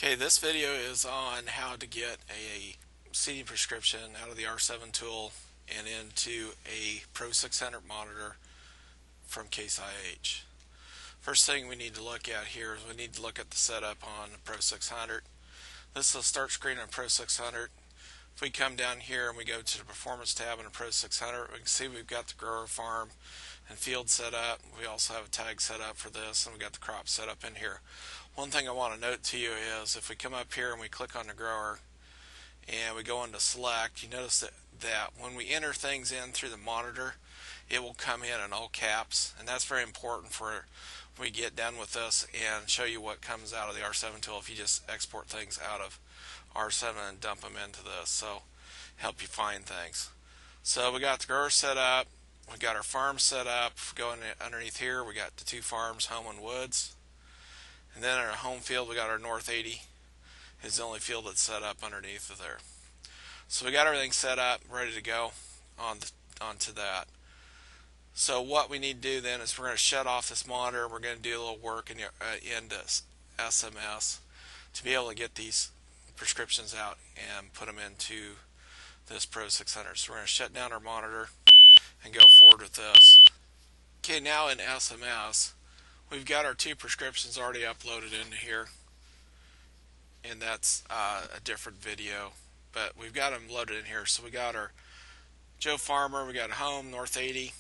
Okay, this video is on how to get a seating prescription out of the R7 tool and into a Pro 600 monitor from Case IH. First thing we need to look at here is we need to look at the setup on the Pro 600. This is the start screen on Pro 600. If we come down here and we go to the Performance tab in the Pro 600, we can see we've got the grower farm and field set up. We also have a tag set up for this, and we got the crop set up in here. One thing I want to note to you is if we come up here and we click on the grower and we go into select, you notice that when we enter things in through the monitor, it will come in all caps, and that's very important for when we get done with this and show you what comes out of the R7 tool if you just export things out of R7 and dump them into this. So help you find things. So we got the grower set up, we got our farm set up. Going underneath here, we got the two farms, home and woods. And then in our home field, we got our North 80. It's the only field that's set up underneath of there. So we got everything set up, ready to go onto that. So what we need to do then is we're going to shut off this monitor. We're going to do a little work into SMS to be able to get these prescriptions out and put them into this Pro 600. So we're going to shut down our monitor and go forward with this. Okay, now in SMS, we've got our two prescriptions already uploaded into here, and that's a different video, but we've got them loaded in here. So we got our Joe Farmer, we got a home, North 80,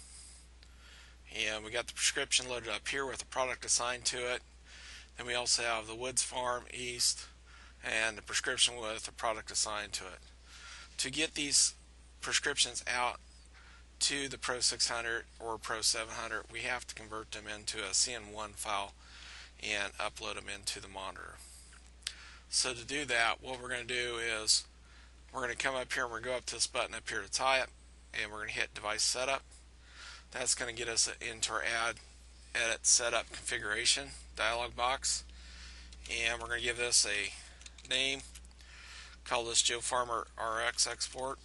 and we got the prescription loaded up here with a product assigned to it. Then we also have the Woods Farm, East, and the prescription with a product assigned to it. To get these prescriptions out to the Pro 600 or Pro 700, we have to convert them into a CN1 file and upload them into the monitor. So to do that, what we're going to do is we're going to come up here and we're going to go up to this button up here to type, and we're going to hit Device Setup. That's going to get us into our Edit Setup Configuration dialog box, and we're going to give this a name. Call this Joe Farmer RX Export.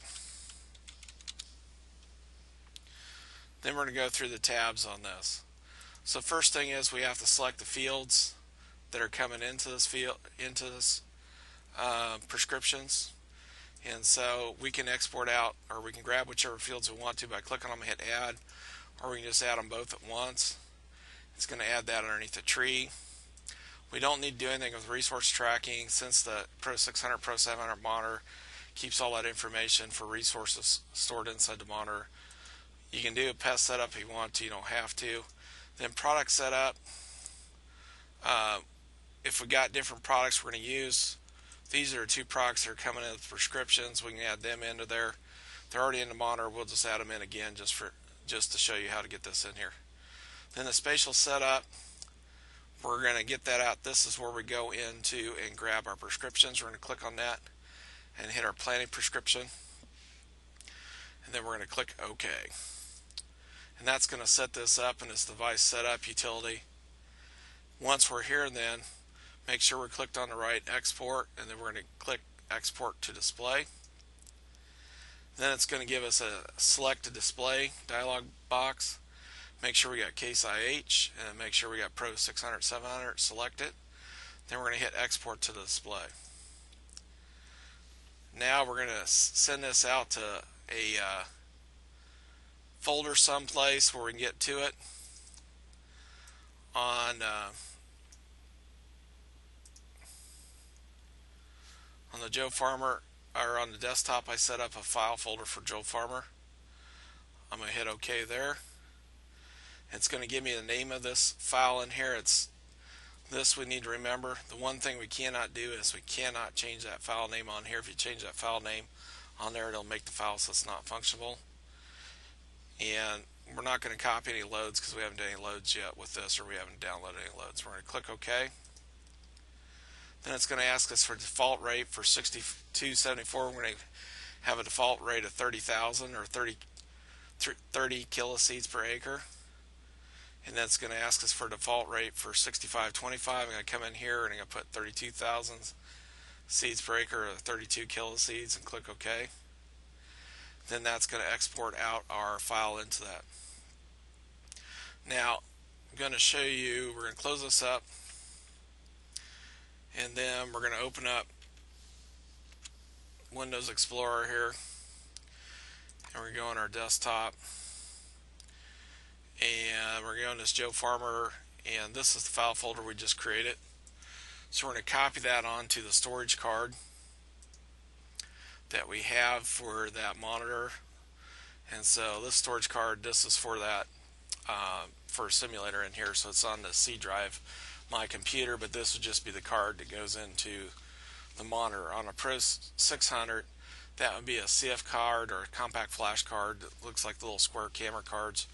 Then we're going to go through the tabs on this. So first thing is we have to select the fields that are coming into this prescriptions, and so we can export out, or we can grab whichever fields we want to by clicking on them and hit Add, or we can just add them both at once. It's going to add that underneath the tree. We don't need to do anything with resource tracking since the Pro 600, Pro 700 monitor keeps all that information for resources stored inside the monitor. You can do a pest setup if you want to, you don't have to. Then product setup. If we got different products we're going to use, these are two products that are coming in with prescriptions. We can add them into there. They're already in the monitor. We'll just add them in again just to show you how to get this in here. Then the spatial setup. We're going to get that out. This is where we go into and grab our prescriptions. We're going to click on that and hit our planning prescription. And then we're going to click OK. And that's going to set this up in this device setup utility. Once we're here, then make sure we're clicked on the right export, and then we're going to click export to display. Then it's going to give us a select to display dialog box. Make sure we got Case IH, and make sure we got Pro 600, 700, select it. Then we're going to hit export to the display. Now we're going to send this out to a folder someplace where we can get to it. On the Joe Farmer, or on the desktop, I set up a file folder for Joe Farmer. I'm going to hit OK there. It's going to give me the name of this file in here. It's this we need to remember. The one thing we cannot do is we cannot change that file name on here. If you change that file name on there, it'll make the file so it's not functionable. And we're not going to copy any loads because we haven't done any loads yet with this, or we haven't downloaded any loads. We're going to click OK. Then it's going to ask us for default rate for 6274. We're going to have a default rate of 30,000 or 30 kiloseeds per acre. And then it's going to ask us for a default rate for 6525. I'm going to come in here and I'm going to put 32,000 seeds per acre, or 32 kiloseeds, and click OK. Then that's going to export out our file into that. Now I'm going to show you, we're going to close this up, and And then we're going to open up Windows Explorer here, and we're going to our desktop, and we're going to this Joe Farmer, and this is the file folder we just created. So we're going to copy that onto the storage card that we have for that monitor. And so this storage card, this is for that for a simulator in here, so it's on the C drive my computer, but this would just be the card that goes into the monitor. On a Pro 600, that would be a CF card or a compact flash card that looks like the little square camera cards,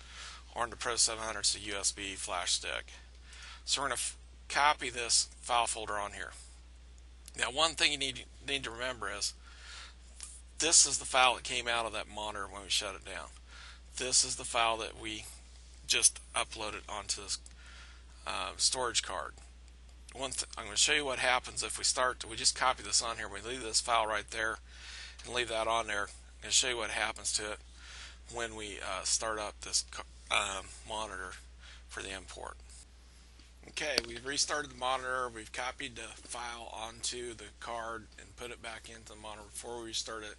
or on the Pro 700 it's a USB flash stick. So we're going to copy this file folder on here. Now one thing you need to remember is this is the file that came out of that monitor when we shut it down. This is the file that we just uploaded onto this storage card. I'm going to show you what happens if we just copy this on here. We leave this file right there and leave that on there. I'm going to show you what happens to it when we start up this monitor for the import. Okay, we've restarted the monitor. We've copied the file onto the card and put it back into the monitor. Before we restart it,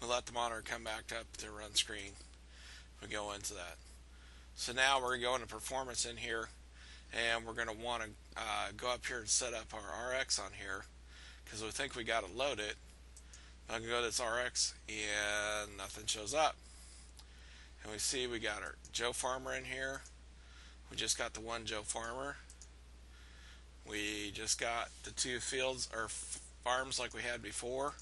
we let the monitor come back up to run screen. We go into that. So now we're going to go into performance in here, and we're going to want to go up here and set up our RX on here because we think we got it loaded. I can go to this RX and nothing shows up. And we see we got our Joe Farmer in here. We just got the one Joe Farmer. We just got the two fields or farms like we had before,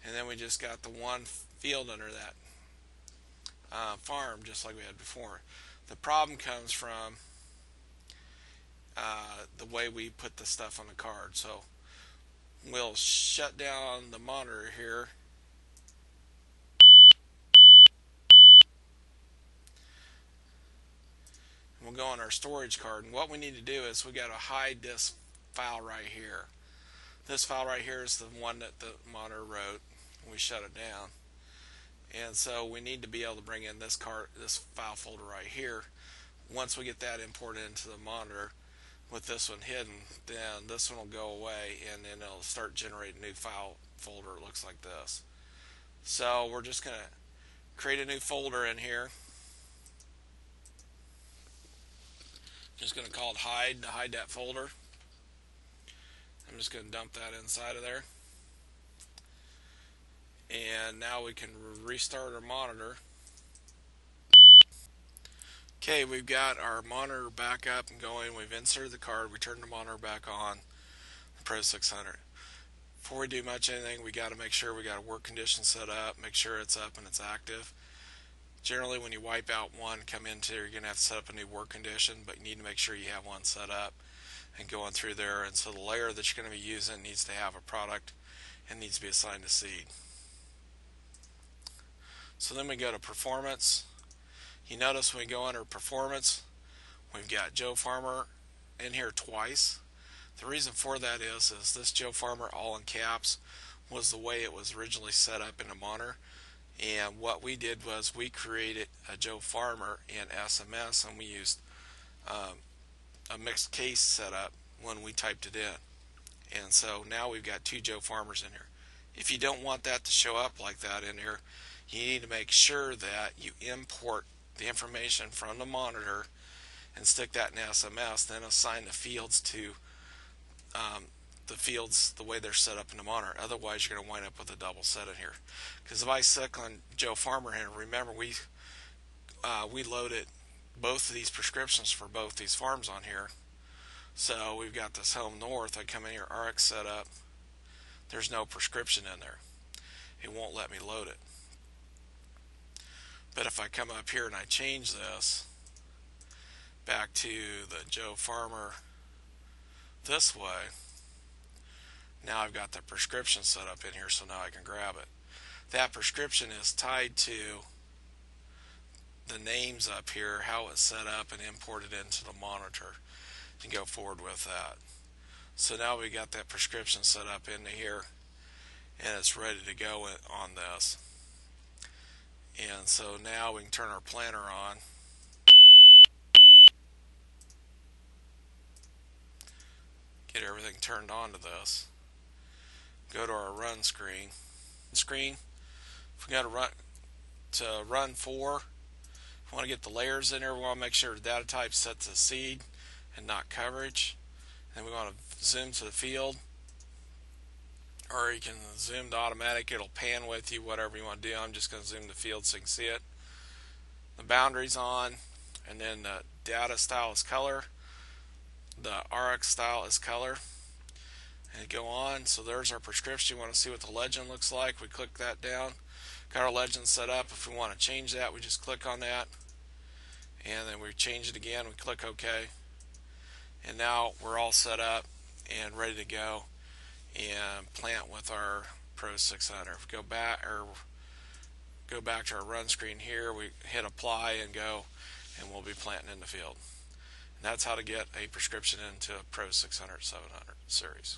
and then we just got the one field under that farm just like we had before. The problem comes from the way we put the stuff on the card. So we'll shut down the monitor here. We'll go on our storage card, and what we need to do is we got to hide this file right here. This file right here is the one that the monitor wrote when we shut it down, and so we need to be able to bring in this file folder right here. Once we get that imported into the monitor with this one hidden, then this one will go away, and then it'll start generating a new file folder. It looks like this. So we're just going to create a new folder in here. Just going to call it hide to hide that folder. I'm just going to dump that inside of there. And now we can restart our monitor. Okay, we've got our monitor back up and going. We've inserted the card. We turned the monitor back on the Pro 600. Before we do much anything, we got to make sure we got a work condition set up, make sure it's up and it's active. Generally, when you wipe out one, come into, you're going to have to set up a new work condition, but you need to make sure you have one set up and going through there. And so the layer that you're going to be using needs to have a product and needs to be assigned to seed. So then we go to performance. You notice when we go under performance, we've got Joe Farmer in here twice. The reason for that is this Joe Farmer, all in caps, was the way it was originally set up in the monitor. And what we did was we created a Joe Farmer in SMS, and we used a mixed case setup when we typed it in. And so now we've got two Joe Farmers in here. If you don't want that to show up like that in here, you need to make sure that you import the information from the monitor and stick that in SMS, then assign the fields to the fields the way they're set up in the monitor. Otherwise, you're going to wind up with a double set in here. Because if I click on Joe Farmer here, remember we loaded both of these prescriptions for both these farms on here. So we've got this Home North. I come in here, RX setup. There's no prescription in there. It won't let me load it. But if I come up here and I change this back to the Joe Farmer this way, now I've got the prescription set up in here, so now I can grab it. That prescription is tied to the names up here, how it's set up and imported into the monitor, and go forward with that. So now we got that prescription set up into here, and it's ready to go on this. And so now we can turn our planner on. get everything turned on to this. Go to our run screen. If we got to run 4, if we want to get the layers in there, we want to make sure the data type set to seed and not coverage. Then we want to zoom to the field, or you can zoom to automatic. It'll pan with you, whatever you want to do. I'm just going to zoom the field so you can see it. The boundaries on, and then the data style is color, the RX style is color, and go on. So there's our prescription. You want to see what the legend looks like, we click that down. Got our legend set up. If we want to change that, we just click on that, and then we change it again, we click OK, and now we're all set up and ready to go and plant with our Pro 600. If we go back to our run screen here, we hit apply and go, and we'll be planting in the field. And that's how to get a prescription into a Pro 600 700 series.